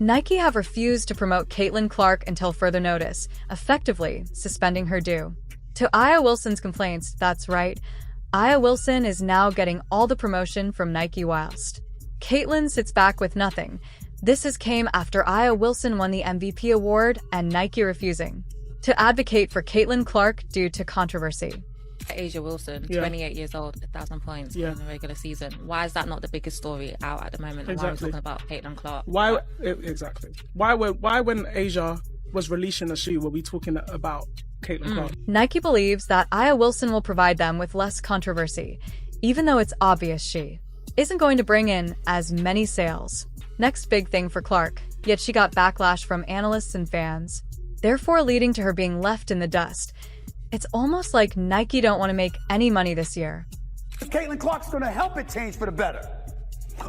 Nike have refused to promote Caitlin Clark until further notice, effectively suspending her due. To Aya Wilson's complaints, that's right, Aya Wilson is now getting all the promotion from Nike whilst Caitlin sits back with nothing. This came after Aya Wilson won the MVP award and Nike refusing to advocate for Caitlin Clark due to controversy. A'ja Wilson, 28 years old, 1,000 points in the regular season. Why is that not the biggest story out at the moment? And why are we talking about Caitlin Clark? Why exactly? Why when A'ja was releasing a shoe were we talking about Caitlin Clark? Nike believes that Aya Wilson will provide them with less controversy, even though it's obvious she isn't going to bring in as many sales. Next big thing for Clark, yet she got backlash from analysts and fans, therefore leading to her being left in the dust. It's almost like Nike don't want to make any money this year. Caitlin Clark's going to help it change for the better.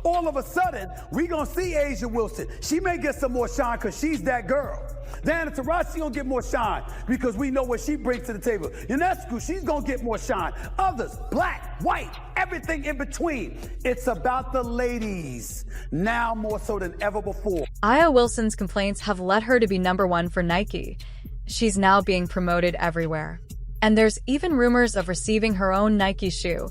All of a sudden, we going to see A'ja Wilson. She may get some more shine because she's that girl. Diana Taurasi going to get more shine because we know what she brings to the table. Ionescu, she's going to get more shine. Others, black, white, everything in between. It's about the ladies, now more so than ever before. Aya Wilson's complaints have led her to be #1 for Nike. She's now being promoted everywhere. And there's even rumors of receiving her own Nike shoe.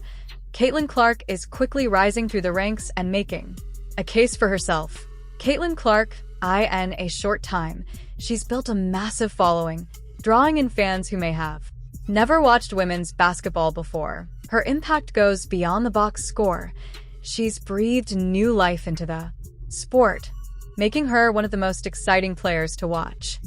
Caitlin Clark is quickly rising through the ranks and making a case for herself. Caitlin Clark, in a short time, she's built a massive following, drawing in fans who may have never watched women's basketball before. Her impact goes beyond the box score. She's breathed new life into the sport, making her one of the most exciting players to watch.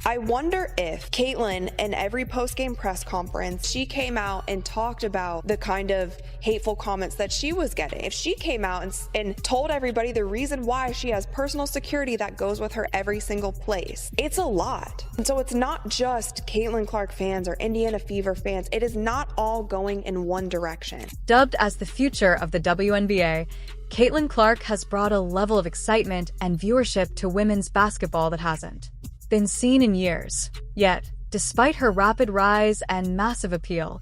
I wonder if Caitlin, in every post-game press conference, she came out and talked about the kind of hateful comments that she was getting. If she came out and told everybody the reason why she has personal security that goes with her every single place, it's a lot. And so it's not just Caitlin Clark fans or Indiana Fever fans. It is not all going in one direction. Dubbed as the future of the WNBA, Caitlin Clark has brought a level of excitement and viewership to women's basketball that hasn't been seen in years. Yet, despite her rapid rise and massive appeal,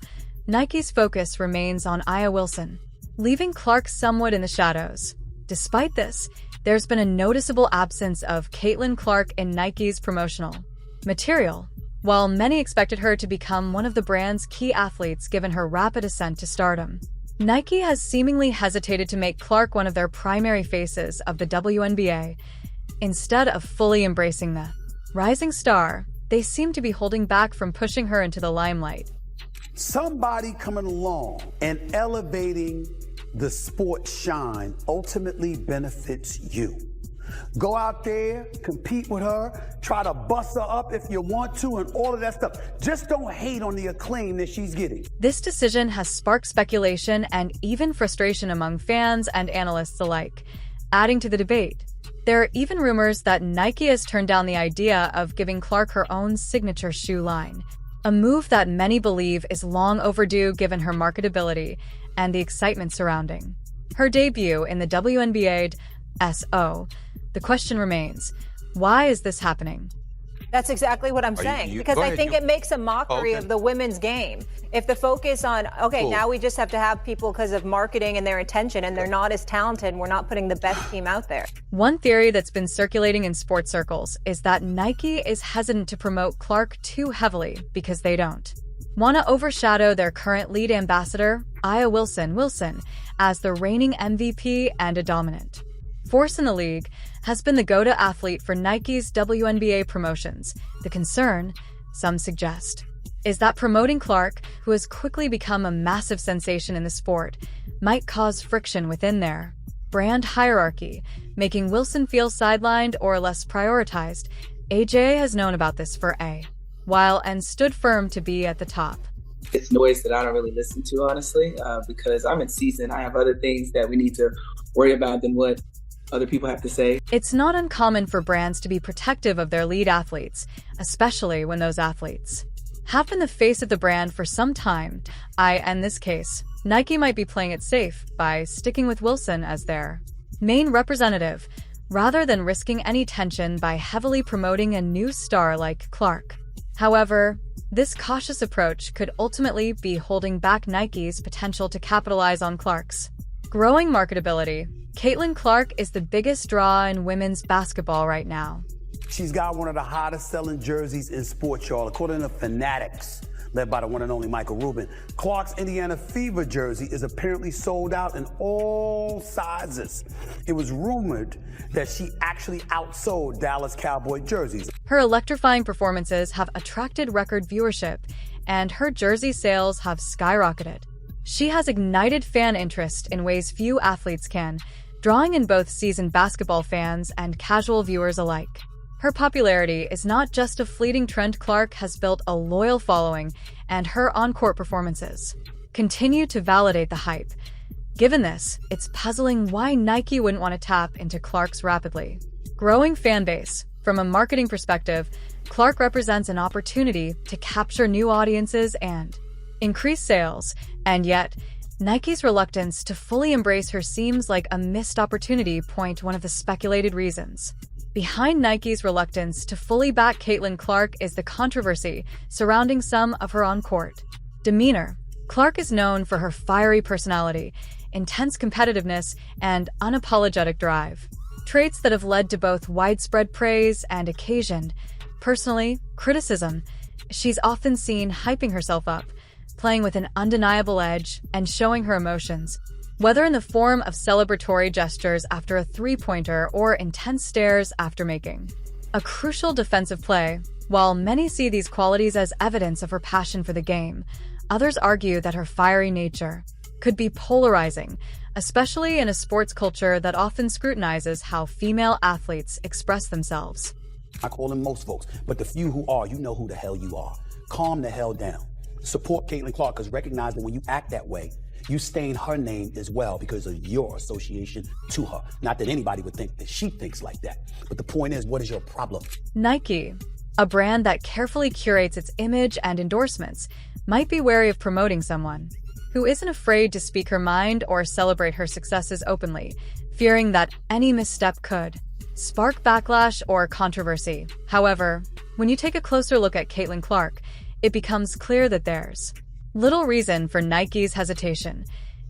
Nike's focus remains on Aya Wilson, leaving Clark somewhat in the shadows. Despite this, there's been a noticeable absence of Caitlin Clark in Nike's promotional material. While many expected her to become one of the brand's key athletes given her rapid ascent to stardom, Nike has seemingly hesitated to make Clark one of their primary faces of the WNBA. Instead of fully embracing the rising star, they seem to be holding back from pushing her into the limelight. Somebody coming along and elevating the sport shine ultimately benefits you. Go out there, compete with her, try to bust her up if you want to, and all of that stuff. Just don't hate on the acclaim that she's getting. This decision has sparked speculation and even frustration among fans and analysts alike, adding to the debate. There are even rumors that Nike has turned down the idea of giving Clark her own signature shoe line, a move that many believe is long overdue given her marketability and the excitement surrounding her debut in the WNBA. The question remains, why is this happening? That's exactly what I'm saying, because I think it makes a mockery of the women's game. If the focus on, now we just have to have people because of marketing and their attention, and they're not as talented, we're not putting the best team out there. One theory that's been circulating in sports circles is that Nike is hesitant to promote Clark too heavily because they don't want to overshadow their current lead ambassador, Aya Wilson, as the reigning MVP and a dominant force in the league, has been the go-to athlete for Nike's WNBA promotions. The concern, some suggest, is that promoting Clark, who has quickly become a massive sensation in the sport, might cause friction within their brand hierarchy, making Wilson feel sidelined or less prioritized. AJ has known about this for a while and stood firm to be at the top. It's noise that I don't really listen to, honestly, because I'm in season. I have other things that we need to worry about than what other people have to say. It's not uncommon for brands to be protective of their lead athletes, especially when those athletes have been the face of the brand for some time. In this case, Nike might be playing it safe by sticking with Wilson as their main representative, rather than risking any tension by heavily promoting a new star like Clark. However, this cautious approach could ultimately be holding back Nike's potential to capitalize on Clark's growing marketability, Caitlin Clark is the biggest draw in women's basketball right now. She's got one of the hottest selling jerseys in sports, y'all. According to Fanatics, led by the one and only Michael Rubin, Clark's Indiana Fever jersey is apparently sold out in all sizes. It was rumored that she actually outsold Dallas Cowboy jerseys. Her electrifying performances have attracted record viewership, and her jersey sales have skyrocketed. She has ignited fan interest in ways few athletes can, drawing in both seasoned basketball fans and casual viewers alike. Her popularity is not just a fleeting trend. Clark has built a loyal following, and her on-court performances continue to validate the hype. Given this, it's puzzling why Nike wouldn't want to tap into Clark's rapidly growing fan base. From a marketing perspective, Clark represents an opportunity to capture new audiences and increase sales, and yet, Nike's reluctance to fully embrace her seems like a missed opportunity. One of the speculated reasons behind Nike's reluctance to fully back Caitlin Clark is the controversy surrounding some of her on-court demeanor. Clark is known for her fiery personality, intense competitiveness, and unapologetic drive, traits that have led to both widespread praise and occasioned, personally, criticism. She's often seen hyping herself up, playing with an undeniable edge, and showing her emotions, whether in the form of celebratory gestures after a three-pointer or intense stares after making a crucial defensive play. While many see these qualities as evidence of her passion for the game, others argue that her fiery nature could be polarizing, especially in a sports culture that often scrutinizes how female athletes express themselves. I call them most folks, but the few who are, you know who the hell you are. Calm the hell down. Support Caitlin Clark, because recognize that when you act that way, you stain her name as well because of your association to her. Not that anybody would think that she thinks like that. But the point is, what is your problem? Nike, a brand that carefully curates its image and endorsements, might be wary of promoting someone who isn't afraid to speak her mind or celebrate her successes openly, fearing that any misstep could spark backlash or controversy. However, when you take a closer look at Caitlin Clark, it becomes clear that there's little reason for Nike's hesitation.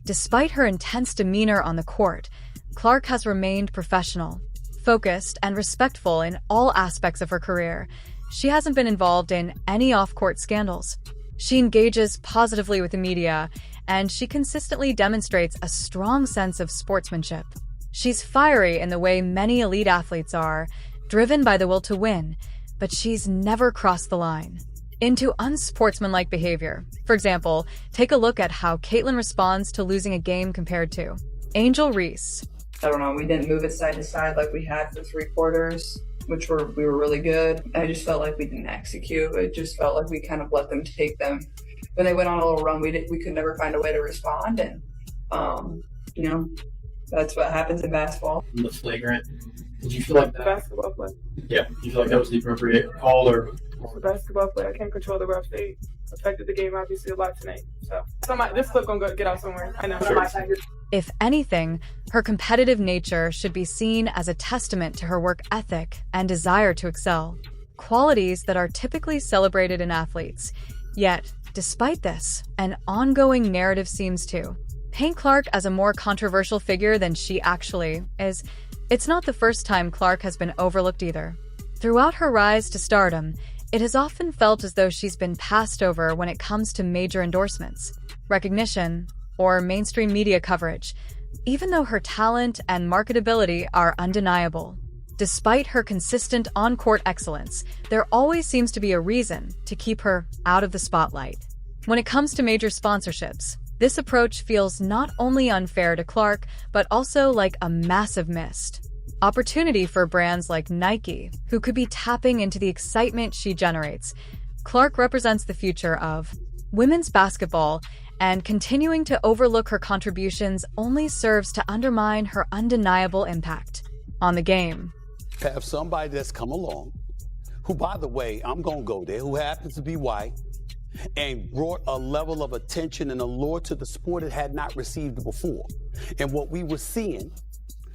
Despite her intense demeanor on the court, Clark has remained professional, focused, and respectful in all aspects of her career. She hasn't been involved in any off-court scandals. She engages positively with the media, and she consistently demonstrates a strong sense of sportsmanship. She's fiery in the way many elite athletes are, driven by the will to win, but she's never crossed the line into unsportsmanlike behavior. For example, take a look at how Caitlin responds to losing a game compared to Angel Reese. I don't know, we didn't move it side to side like we had for 3 quarters, we were really good. I just felt like we didn't execute. It just felt like we kind of let them take them. When they went on a little run, we could never find a way to respond, and you know, that's what happens in basketball. The flagrant. Did you feel like that? Basketball play. Yeah. Do you feel like that was the appropriate call, or? The basketball play. I can't control the refs. They affected the game obviously a lot tonight. So this clip gonna get out somewhere. I know. Sure. If anything, her competitive nature should be seen as a testament to her work ethic and desire to excel, qualities that are typically celebrated in athletes. Yet, despite this, an ongoing narrative seems to paint Clark as a more controversial figure than she actually is. It's not the first time Clark has been overlooked either. Throughout her rise to stardom, it has often felt as though she's been passed over when it comes to major endorsements, recognition, or mainstream media coverage, even though her talent and marketability are undeniable. Despite her consistent on-court excellence, there always seems to be a reason to keep her out of the spotlight. When it comes to major sponsorships, this approach feels not only unfair to Clark, but also like a massive missed opportunity for brands like Nike, who could be tapping into the excitement she generates. Clark represents the future of women's basketball, and continuing to overlook her contributions only serves to undermine her undeniable impact on the game. Have somebody that's come along, who, by the way, I'm going to go there, who happens to be white, and brought a level of attention and allure to the sport it had not received before. And what we were seeing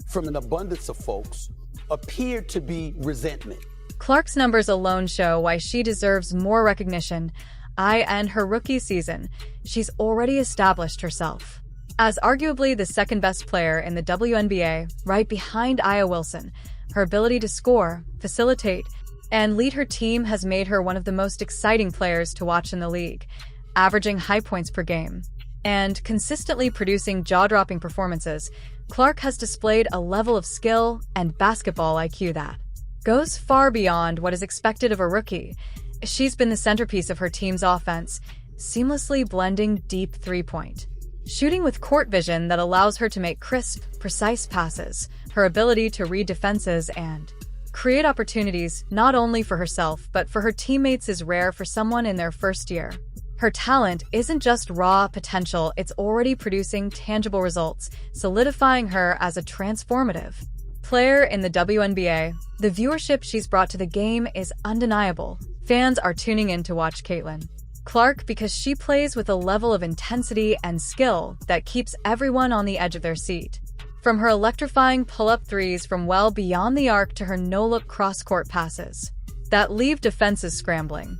from an abundance of folks appeared to be resentment. Clark's numbers alone show why she deserves more recognition. In her rookie season, she's already established herself As arguably the second best player in the WNBA, right behind Aya Wilson, her ability to score, facilitate, and lead her team has made her one of the most exciting players to watch in the league, averaging high points per game. And consistently producing jaw-dropping performances, Clark has displayed a level of skill and basketball IQ that goes far beyond what is expected of a rookie. She's been the centerpiece of her team's offense, seamlessly blending deep three-point shooting with court vision that allows her to make crisp, precise passes. Her ability to read defenses and create opportunities not only for herself but for her teammates is rare for someone in their first year. Her talent isn't just raw potential, it's already producing tangible results, solidifying her as a transformative player in the WNBA. The viewership she's brought to the game is undeniable. Fans are tuning in to watch Caitlin Clark because she plays with a level of intensity and skill that keeps everyone on the edge of their seat. From her electrifying pull-up threes from well beyond the arc to her no-look cross-court passes that leave defenses scrambling.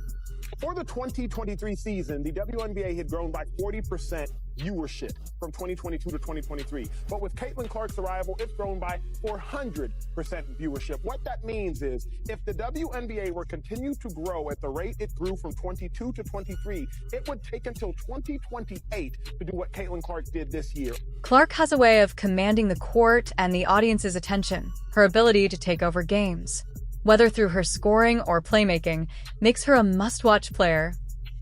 For the 2023 season, the WNBA had grown by 40% viewership from 2022 to 2023. But with Caitlin Clark's arrival, it's grown by 400% viewership. What that means is if the WNBA were continue to grow at the rate it grew from 22 to 23, it would take until 2028 to do what Caitlin Clark did this year. Clark has a way of commanding the court and the audience's attention. Her ability to take over games, whether through her scoring or playmaking, makes her a must-watch player.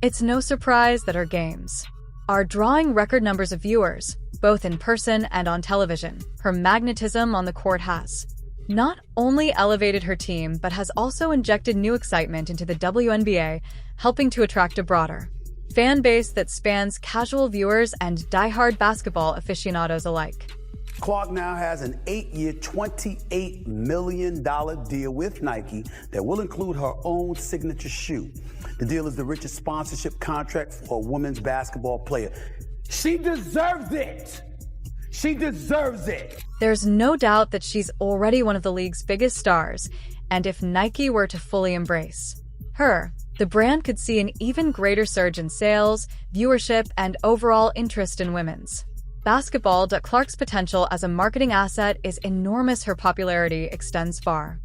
It's no surprise that her games are drawing record numbers of viewers, both in person and on television. Her magnetism on the court has not only elevated her team, but has also injected new excitement into the WNBA, helping to attract a broader fan base that spans casual viewers and die-hard basketball aficionados alike. Clark now has an 8-year, $28 million deal with Nike that will include her own signature shoe. The deal is the richest sponsorship contract for a women's basketball player. She deserves it. She deserves it. There's no doubt that she's already one of the league's biggest stars, and if Nike were to fully embrace her, the brand could see an even greater surge in sales, viewership, and overall interest in women's basketball. Clark's potential as a marketing asset is enormous. Her popularity extends far